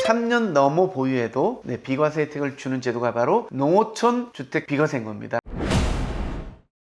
3년 넘어 보유해도 비과세 혜택을 주는 제도가 바로 농어촌 주택 비과세인 겁니다.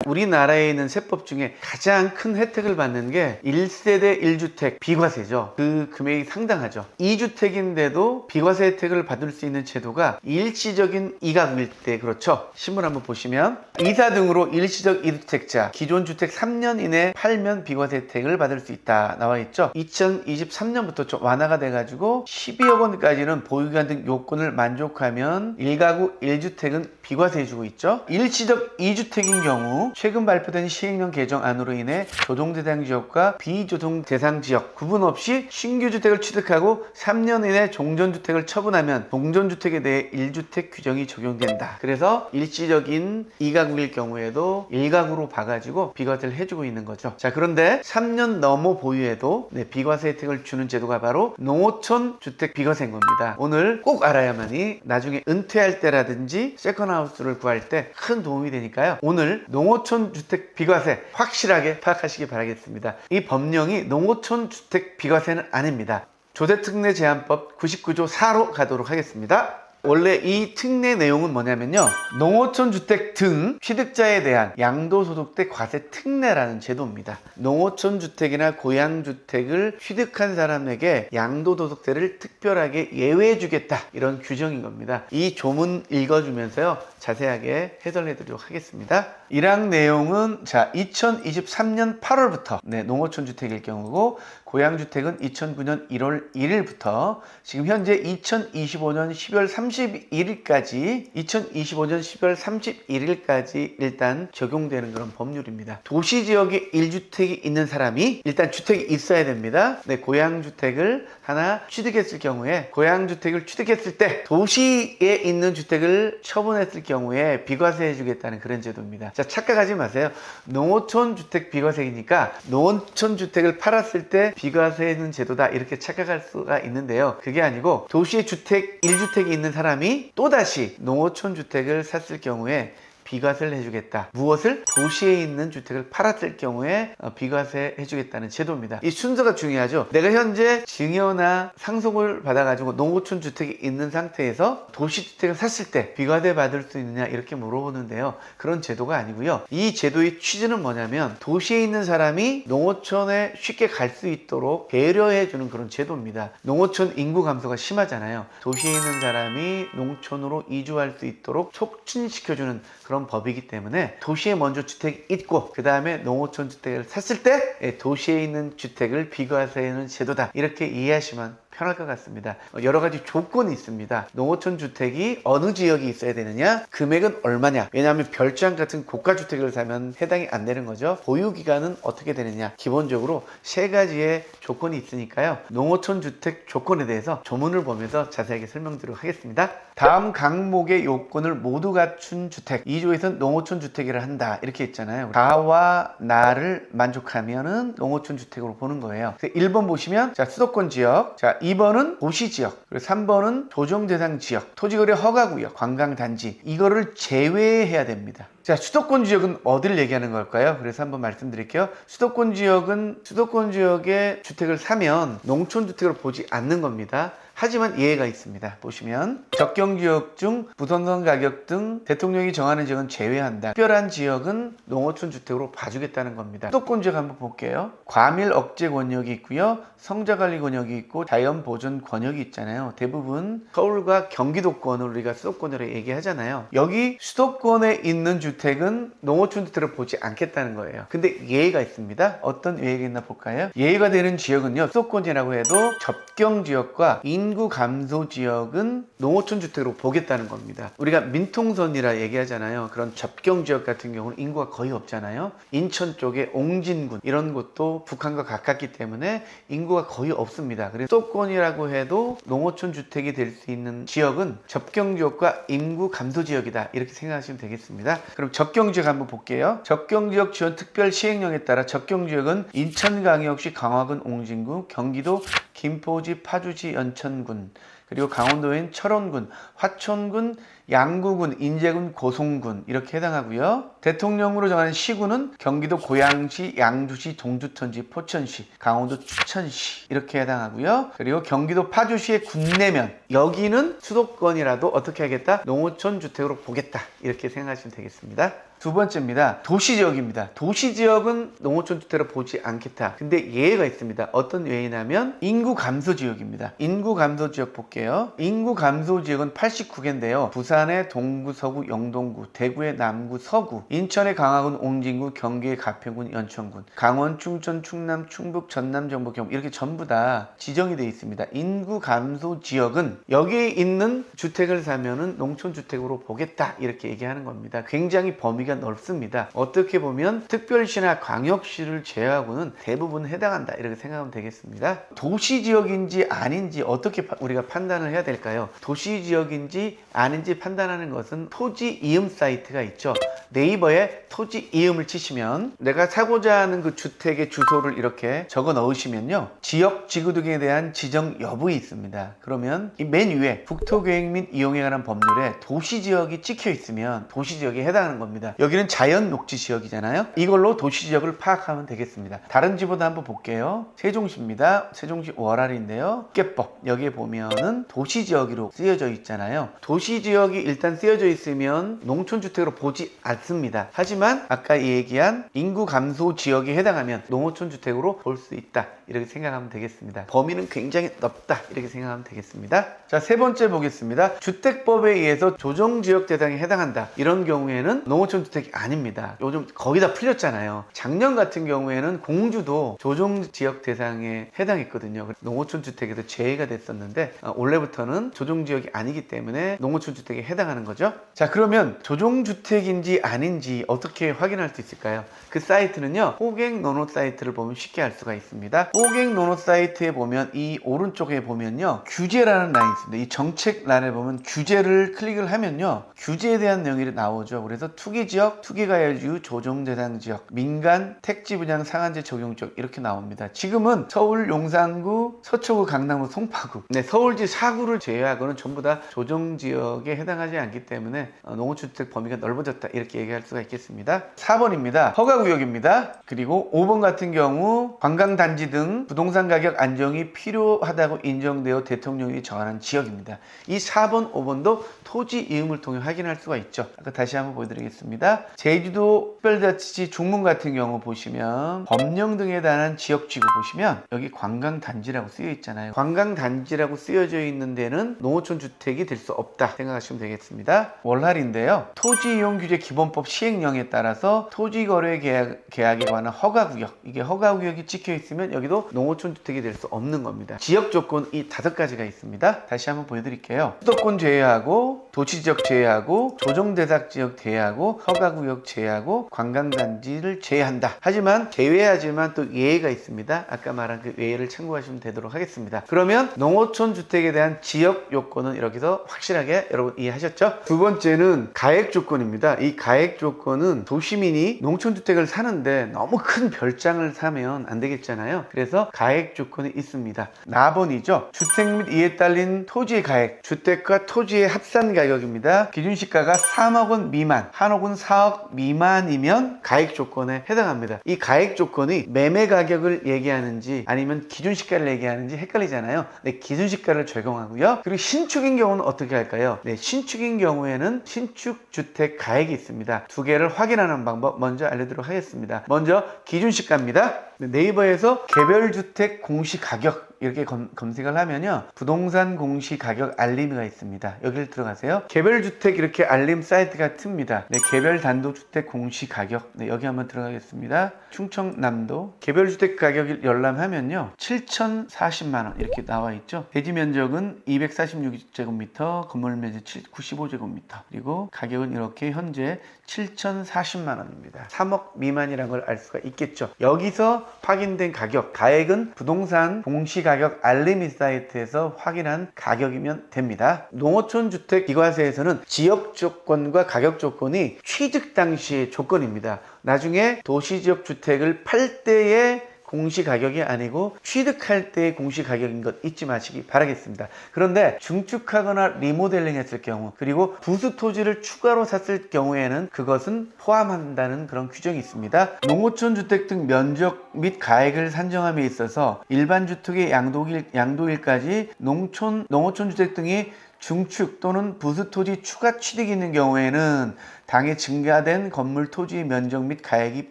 우리나라에 있는 세법 중에 가장 큰 혜택을 받는 게 1세대 1주택 비과세죠. 그 금액이 상당하죠. 2주택인데도 비과세 혜택을 받을 수 있는 제도가 일시적인 이가구일 때, 그렇죠? 신문 한번 보시면 이사 등으로 일시적 2주택자 기존 주택 3년 이내 팔면 비과세 혜택을 받을 수 있다 나와 있죠. 2023년부터 좀 완화가 돼가지고 12억 원까지는 보유기간 등 요건을 만족하면 1가구 1주택은 비과세 해주고 있죠. 일시적 2주택인 경우 최근 발표된 시행령 개정안으로 인해 조정대상 지역과 비조정대상 지역 구분 없이 신규 주택을 취득하고 3년 이내 종전주택을 처분하면 종전주택에 대해 1주택 규정이 적용된다. 그래서 일시적인 2가구일 경우에도 1가구로 봐가지고 비과세를 해주고 있는 거죠. 자, 그런데 3년 넘어 보유해도 비과세 혜택을 주는 제도가 바로 농어촌 주택 비과세인 겁니다. 오늘 꼭 알아야만이 나중에 은퇴할 때라든지 세컨하우스를 구할 때 큰 도움이 되니까요. 오늘 농어촌 주택 비과세 확실하게 파악하시기 바라겠습니다. 이 법령이 농어촌 주택 비과세는 아닙니다. 조세특례 제한법 99조 4로 가도록 하겠습니다. 원래 이 특례 내용은 뭐냐면요, 농어촌 주택 등 취득자에 대한 양도소득세 과세 특례라는 제도입니다. 농어촌 주택이나 고양주택을 취득한 사람에게 양도소득세를 특별하게 예외해 주겠다, 이런 규정인 겁니다. 이 조문 읽어주면서요 자세하게 해설해 드리도록 하겠습니다. 1항 내용은 2023년 8월부터 농어촌 주택일 경우고, 고양주택은 2009년 1월 1일부터 지금 현재 2025년 10월 31일까지 2025년 10월 31일까지 일단 적용되는 그런 법률입니다. 도시지역에 1주택이 있는 사람이 일단 주택이 있어야 됩니다. 고양주택을 하나 취득했을 경우에, 고양주택을 취득했을 때 도시에 있는 주택을 처분했을 경우에 비과세 해주겠다는 그런 제도입니다. 자, 착각하지 마세요. 농어촌 주택 비과세이니까 농어촌 주택을 팔았을 때 비과세는 제도다, 이렇게 착각할 수가 있는데요. 그게 아니고 도시에 주택 1주택이 있는 사람이 또다시 농어촌 주택을 샀을 경우에 비과세를 해주겠다. 무엇을? 도시에 있는 주택을 팔았을 경우에 비과세 해주겠다는 제도입니다. 이 순서가 중요하죠. 내가 현재 증여나 상속을 받아가지고 농어촌 주택이 있는 상태에서 도시주택을 샀을 때 비과세 받을 수 있느냐, 이렇게 물어보는데요. 그런 제도가 아니고요. 이 제도의 취지는 뭐냐면 도시에 있는 사람이 농어촌에 쉽게 갈 수 있도록 배려해주는 그런 제도입니다. 농어촌 인구 감소가 심하잖아요. 도시에 있는 사람이 농촌으로 이주할 수 있도록 촉진시켜주는 그런 법이기 때문에 도시에 먼저 주택이 있고 그 다음에 농어촌 주택을 샀을 때 도시에 있는 주택을 비과세하는 제도다, 이렇게 이해하시면 편할 것 같습니다. 여러 가지 조건이 있습니다. 농어촌 주택이 어느 지역에 있어야 되느냐, 금액은 얼마냐, 왜냐하면 별장 같은 고가주택을 사면 해당이 안 되는 거죠. 보유기간은 어떻게 되느냐, 기본적으로 3가지의 조건이 있으니까요. 농어촌 주택 조건에 대해서 조문을 보면서 자세하게 설명드리도록 하겠습니다. 다음 강목의 요건을 모두 갖춘 주택, 2조에서는 농어촌 주택이라 한다, 이렇게 있잖아요. 다와 나를 만족하면은 농어촌 주택으로 보는 거예요. 1번 보시면 수도권 지역, 2번은 도시지역, 그리고 3번은 조정대상 지역, 토지거래 허가구역, 관광단지, 이거를 제외해야 됩니다. 수도권 지역은 어디를 얘기하는 걸까요? 그래서 한번 말씀드릴게요. 수도권 지역에 주택을 사면 농촌주택을 보지 않는 겁니다. 하지만 예외가 있습니다. 보시면 적경지역 중 부동산 가격 등 대통령이 정하는 지역은 제외한다. 특별한 지역은 농어촌 주택으로 봐주겠다는 겁니다. 수도권 지역 한번 볼게요. 과밀 억제 권역이 있고요, 성자관리 권역이 있고 자연보존 권역이 있잖아요. 대부분 서울과 경기도권을 우리가 수도권으로 얘기하잖아요. 여기 수도권에 있는 주택은 농어촌 주택을 보지 않겠다는 거예요. 근데 예외가 있습니다. 어떤 예외가 있나 볼까요? 예외가 되는 지역은요, 수도권이라고 해도 접경지역과 인구 감소 지역은 농어촌 주택으로 보겠다는 겁니다. 우리가 민통선이라 얘기하잖아요. 그런 접경지역 같은 경우는 인구가 거의 없잖아요. 인천 쪽에 옹진군, 이런 곳도 북한과 가깝기 때문에 인구가 거의 없습니다. 그래서 수도권이라고 해도 농어촌 주택이 될 수 있는 지역은 접경지역과 인구 감소 지역이다, 이렇게 생각하시면 되겠습니다. 그럼 접경지역 한번 볼게요. 접경지역 지원 특별 시행령에 따라 접경지역은 인천광역시 강화군 옹진군, 경기도 김포지 파주시 연천군, 그리고 강원도엔 철원군, 화천군, 양구군, 인제군, 고송군 이렇게 해당하고요. 대통령으로 정하는 시군은 경기도 고양시, 양주시, 동두천지, 포천시, 강원도 추천시 이렇게 해당하고요. 그리고 경기도 파주시의 군내면, 여기는 수도권이라도 어떻게 하겠다? 농어촌 주택으로 보겠다 이렇게 생각하시면 되겠습니다. 두 번째입니다. 도시지역입니다. 도시지역은 농어촌 주택으로 보지 않겠다. 근데 예외가 있습니다. 어떤 예외냐면 인구 감소 지역입니다. 인구 감소 지역 볼게요. 인구 감소 지역은 89개인데요. 부산의 동구, 서구, 영동구, 대구의 남구, 서구, 인천의 강화군, 옹진구, 경기의 가평군, 연천군, 강원, 충청, 충남, 충북, 전남, 전북, 경북 이렇게 전부 다 지정이 되어 있습니다. 인구 감소 지역은 여기에 있는 주택을 사면은 농촌 주택으로 보겠다 이렇게 얘기하는 겁니다. 굉장히 범위가 넓습니다. 어떻게 보면 특별시나 광역시를 제외하고는 대부분 해당한다 이렇게 생각하면 되겠습니다. 도시지역인지 아닌지 어떻게 우리가 판단을 해야 될까요? 도시지역인지 아닌지 판단하는 것은 토지 이음 사이트가 있죠. 네이버에 토지 이음을 치시면 내가 사고자 하는 그 주택의 주소를 이렇게 적어 넣으시면요, 지역 지구 등에 대한 지정 여부가 있습니다. 그러면 이 맨 위에 국토계획 및 이용에 관한 법률에 도시지역이 찍혀 있으면 도시지역에 해당하는 겁니다. 여기는 자연 녹지 지역이잖아요. 이걸로 도시지역을 파악하면 되겠습니다. 다른 지보다 한번 볼게요. 세종시입니다. 세종시 월알인데요. 국계법 여기에 보면은 도시지역으로 쓰여져 있잖아요. 도시지역이 일단 쓰여져 있으면 농촌주택으로 보지 않습니다. 하지만 아까 얘기한 인구 감소 지역에 해당하면 농어촌 주택으로 볼 수 있다 이렇게 생각하면 되겠습니다. 범위는 굉장히 넓다 이렇게 생각하면 되겠습니다. 자, 세 번째 보겠습니다. 주택법에 의해서 조정지역 대상에 해당한다. 이런 경우에는 농어촌 주택이 아닙니다. 요즘 거의 다 풀렸잖아요. 작년 같은 경우에는 공주도 조정지역 대상에 해당했거든요. 농어촌 주택에서 제외가 됐었는데 올해부터는 조정지역이 아니기 때문에 농어촌 주택에 해당하는 거죠. 자, 그러면 조정주택인지 아닌지 어떻게 확인할 수 있을까요? 그 사이트는요, 호갱노노 사이트를 보면 쉽게 알 수가 있습니다. 호갱노노 사이트에 보면 이 오른쪽에 보면요, 규제라는 란이 있습니다. 이 정책란에 보면 규제를 클릭을 하면요, 규제에 대한 내용이 나오죠. 그래서 투기지역, 투기가해류 조정대상지역, 민간 택지분양 상한제 적용지역 이렇게 나옵니다. 지금은 서울 용산구, 서초구, 강남구, 송파구, 네, 서울지 4구를 제외하고는 전부 다 조정지역에 해당하지 않기 때문에 농어촌주택 범위가 넓어졌다 이렇게 얘기할 수가 있겠습니다. 4번입니다. 허가구역입니다. 그리고 5번 같은 경우 관광단지 등 부동산 가격 안정이 필요하다고 인정되어 대통령이 정하는 지역입니다. 이 4번, 5번도 토지 이음을 통해 확인할 수가 있죠. 아까 다시 한번 보여드리겠습니다. 제주도 특별자치시 중문 같은 경우 보시면 법령 등에 관한 지역지구 보시면 여기 관광단지라고 쓰여 있잖아요. 관광단지라고 쓰여져 있는 데는 농어촌 주택이 될 수 없다 생각하시면 되겠습니다. 월할인데요, 토지이용규제 기본법 시행령에 따라서 토지거래 계약에 관한 허가구역, 이게 허가구역이 찍혀 있으면 여기도 농어촌 주택이 될 수 없는 겁니다. 지역 조건 이 5가지가 있습니다. 다시 한번 보여드릴게요. 수도권 제외하고, 도시지역 제외하고, 조정대상지역 제외하고, 허가구역 제외하고, 관광단지를 제외한다. 하지만 제외하지만 또 예외가 있습니다. 아까 말한 그 예외를 참고하시면 되도록 하겠습니다. 그러면 농어촌 주택에 대한 지역 요건은 이렇게서 확실하게 여러분 이해하셨죠? 두 번째는 가액 조건입니다. 이 가액 조건은 도시민이 농촌주택을 사는데 너무 큰 별장을 사면 안 되겠잖아요. 그래서 가액 조건이 있습니다. 4번이죠. 주택 및 이에 딸린 토지의 가액, 주택과 토지의 합산 가격입니다. 기준시가가 3억 원 미만, 한옥은 4억 미만이면 가액 조건에 해당합니다. 이 가액 조건이 매매 가격을 얘기하는지 아니면 기준시가를 얘기하는지 헷갈리잖아요. 네, 기준시가를 적용하고요. 그리고 신축인 경우는 어떻게 할까요? 네, 신축인 경우에는 신축주택 가액이 있습니다. 두 개를 확인하는 방법 먼저 알려드리도록 하겠습니다. 먼저 기준시가입니다. 네이버에서 개별주택 공시가격 이렇게 검색을 하면요, 부동산 공시가격 알림이가 있습니다. 여기를 들어가세요. 개별주택 이렇게 알림 사이트가 뜹니다. 네, 개별 단독주택 공시가격, 네, 여기 한번 들어가겠습니다. 충청남도 개별주택 가격을 열람하면요, 7,040만원 이렇게 나와 있죠. 대지 면적은 246제곱미터, 건물 면적 95제곱미터, 그리고 가격은 이렇게 현재 7,040만원입니다. 3억 미만이라는 걸 알 수가 있겠죠. 여기서 확인된 가격, 가액은 부동산 공시가격 알림이 사이트에서 확인한 가격이면 됩니다. 농어촌 주택 비과세에서는 지역 조건과 가격 조건이 취득 당시의 조건입니다. 나중에 도시지역 주택을 팔 때의 공시가격이 아니고 취득할 때의 공시가격인 것 잊지 마시기 바라겠습니다. 그런데 중축하거나 리모델링 했을 경우, 그리고 부수 토지를 추가로 샀을 경우에는 그것은 포함한다는 그런 규정이 있습니다. 농어촌 주택 등 면적 및 가액을 산정함에 있어서 일반 주택의 양도일까지 농어촌 주택 등이 중축 또는 부수 토지 추가 취득이 있는 경우에는 당해 증가된 건물 토지의 면적 및 가액이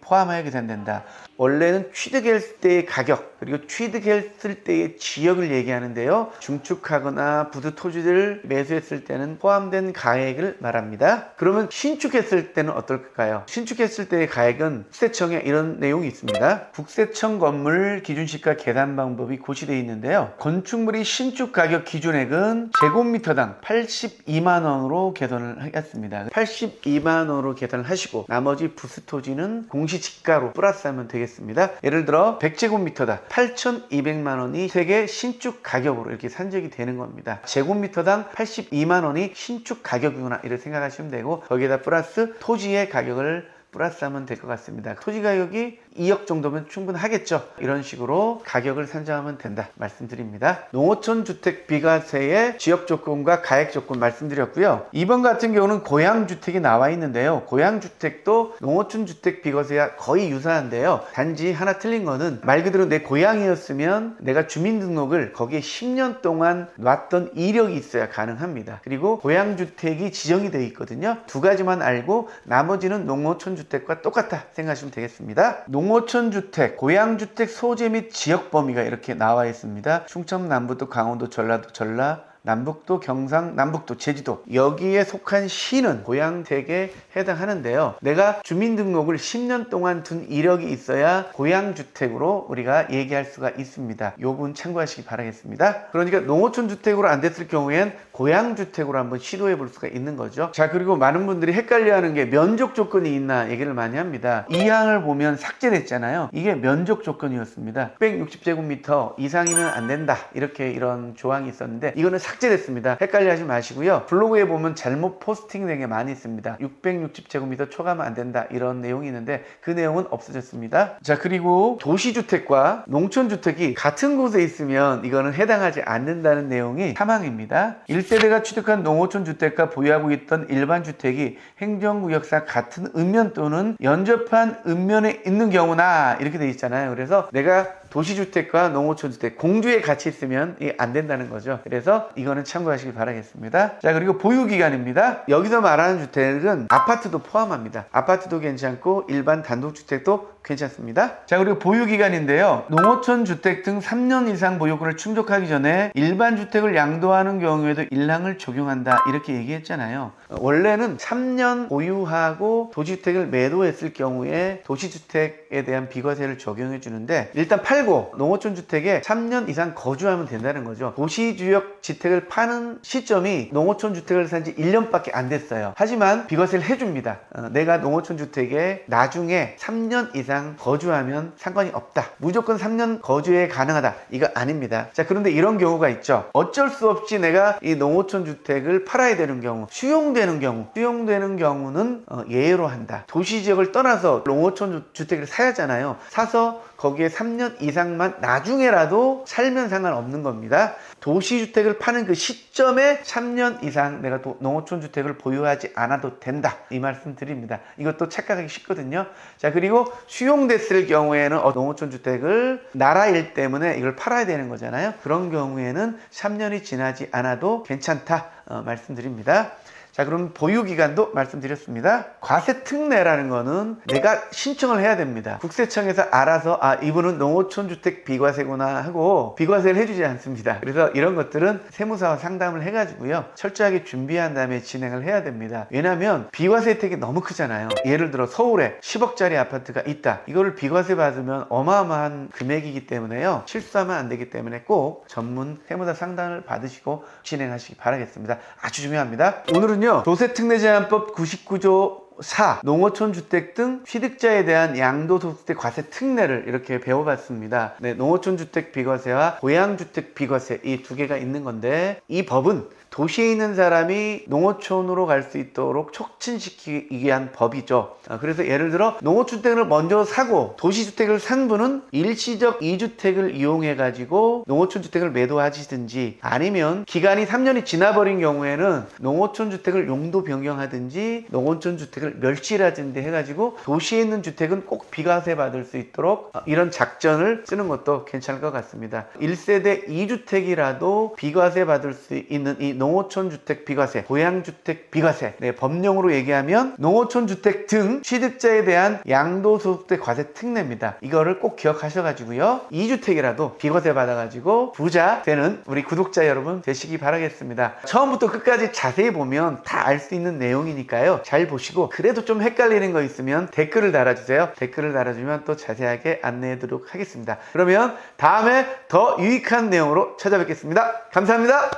포함하여 계산된다. 원래는 취득했을 때의 가격, 그리고 취득했을 때의 지역을 얘기하는데요. 중축하거나 부수 토지를 매수했을 때는 포함된 가액을 말합니다. 그러면 신축했을 때는 어떨까요? 신축했을 때의 가액은 국세청에 이런 내용이 있습니다. 국세청 건물 기준시가 계산 방법이 고시되어 있는데요. 건축물의 신축 가격 기준액은 제곱미터당 82만 원으로 계산을 하겠습니다. 82만 원으로 계산을 하시고 나머지 부수 토지는 공시지가로 플러스하면 되겠습니다. 예를 들어 100제곱미터당 8,200만 원이 세계 신축 가격으로 이렇게 산정이 되는 겁니다. 제곱미터당 82만 원이 신축 가격이구나 이렇게 생각하시면 되고, 거기에다 플러스 토지의 가격을 플러스하면 될 것 같습니다. 토지 가격이 2억 정도면 충분하겠죠. 이런 식으로 가격을 산정하면 된다 말씀드립니다. 농어촌 주택 비과세의 지역 조건과 가액 조건 말씀드렸고요. 이번 같은 경우는 고양주택이 나와 있는데요. 고양주택도 농어촌 주택 비과세와 거의 유사한데요. 단지 하나 틀린 거는 말 그대로 내 고향이었으면 내가 주민등록을 거기에 10년 동안 놨던 이력이 있어야 가능합니다. 그리고 고양주택이 지정이 되어 있거든요. 두 가지만 알고 나머지는 농어촌 주택과 똑같다 생각하시면 되겠습니다. 농어촌 주택, 고양주택 소재 및 지역 범위가 이렇게 나와 있습니다. 충청, 남부도, 강원도, 전라도, 전라, 남북도, 경상, 남북도, 제주도, 여기에 속한 시는 고양주택에 해당하는데요. 내가 주민등록을 10년 동안 둔 이력이 있어야 고양주택으로 우리가 얘기할 수가 있습니다. 요 부분 참고하시기 바라겠습니다. 그러니까 농어촌 주택으로 안 됐을 경우엔 고양주택으로 한번 시도해 볼 수가 있는 거죠. 자, 그리고 많은 분들이 헷갈려하는 게 면적 조건이 있나 얘기를 많이 합니다. 이 항을 보면 삭제됐잖아요. 이게 면적 조건이었습니다. 660제곱미터 이상이면 안 된다, 이렇게 이런 조항이 있었는데 이거는 삭제됐습니다. 헷갈려 하지 마시고요. 블로그에 보면 잘못 포스팅된 게 많이 있습니다. 660제곱미터 초과하면 안 된다, 이런 내용이 있는데 그 내용은 없어졌습니다. 자, 그리고 도시주택과 농촌주택이 같은 곳에 있으면 이거는 해당하지 않는다는 내용이 사망입니다. 1세대가 취득한 농어촌 주택과 보유하고 있던 일반 주택이 행정구역상 같은 읍면 또는 연접한 읍면에 있는 경우나 이렇게 돼 있잖아요. 그래서 내가 도시주택과 농어촌주택 공주에 같이 있으면 이게 안 된다는 거죠. 그래서 이거는 참고하시기 바라겠습니다. 자, 그리고 보유기간입니다. 여기서 말하는 주택은 아파트도 포함합니다. 아파트도 괜찮고 일반 단독주택도 괜찮습니다. 자, 그리고 보유기간인데요. 농어촌 주택 등 3년 이상 보유권을 충족하기 전에 일반 주택을 양도하는 경우에도 1항을 적용한다, 이렇게 얘기했잖아요. 원래는 3년 보유하고 도시주택을 매도했을 경우에 도시주택에 대한 비과세를 적용해 주는데, 일단 팔고 농어촌 주택에 3년 이상 거주하면 된다는 거죠. 도시지역 주택을 파는 시점이 농어촌 주택을 산 지 1년밖에 안 됐어요. 하지만 비과세를 해줍니다. 내가 농어촌 주택에 나중에 3년 이상 거주하면 상관이 없다, 무조건 3년 거주에 가능하다, 이거 아닙니다. 자, 그런데 이런 경우가 있죠. 어쩔 수 없이 내가 이 농어촌 주택을 팔아야 되는 경우, 수용되는 경우는 예외로 한다. 도시지역을 떠나서 농어촌 주택을 사야 하잖아요. 사서 거기에 3년 이상만 나중에라도 살면 상관없는 겁니다. 도시주택을 파는 그 시점에 3년 이상 내가 농어촌 주택을 보유하지 않아도 된다, 이 말씀 드립니다. 이것도 착각하기 쉽거든요. 자, 그리고 수용됐을 경우에는 농어촌 주택을 나라 일 때문에 이걸 팔아야 되는 거잖아요. 그런 경우에는 3년이 지나지 않아도 괜찮다, 말씀드립니다. 자, 그럼 보유기간도 말씀드렸습니다. 과세특례라는 거는 내가 신청을 해야 됩니다. 국세청에서 알아서 이분은 농어촌 주택 비과세구나 하고 비과세를 해주지 않습니다. 그래서 이런 것들은 세무사와 상담을 해가지고요, 철저하게 준비한 다음에 진행을 해야 됩니다. 왜냐하면 비과세 혜택이 너무 크잖아요. 예를 들어 서울에 10억짜리 아파트가 있다, 이거를 비과세 받으면 어마어마한 금액이기 때문에요, 실수하면 안 되기 때문에 꼭 전문 세무사 상담을 받으시고 진행하시기 바라겠습니다. 아주 중요합니다. 오늘은요, 도세특례제한법 99조 4. 농어촌 주택 등 취득자에 대한 양도소득세 과세 특례를 이렇게 배워봤습니다. 네, 농어촌 주택 비과세와 고양주택 비과세, 이 두 개가 있는 건데, 이 법은 도시에 있는 사람이 농어촌으로 갈 수 있도록 촉진시키기 위한 법이죠. 그래서 예를 들어 농어주택을 먼저 사고 도시주택을 산 분은 일시적 2주택을 이용해 가지고 농어촌 주택을 매도하시든지, 아니면 기간이 3년이 지나버린 경우에는 농어촌 주택을 용도 변경하든지 농어촌 주택을 멸실하든지 해가지고 도시에 있는 주택은 꼭 비과세 받을 수 있도록 이런 작전을 쓰는 것도 괜찮을 것 같습니다. 1세대 2주택이라도 비과세 받을 수 있는 이 농어촌 주택 비과세, 고양주택 비과세, 법령으로 얘기하면 농어촌 주택 등 취득자에 대한 양도소득세 과세 특례입니다. 이거를 꼭 기억하셔가지고요, 2주택이라도 비과세 받아가지고 부자 되는 우리 구독자 여러분 되시기 바라겠습니다. 처음부터 끝까지 자세히 보면 다 알 수 있는 내용이니까요, 잘 보시고 그래도 좀 헷갈리는 거 있으면 댓글을 달아주세요. 댓글을 달아주면 또 자세하게 안내해드리도록 하겠습니다. 그러면 다음에 더 유익한 내용으로 찾아뵙겠습니다. 감사합니다.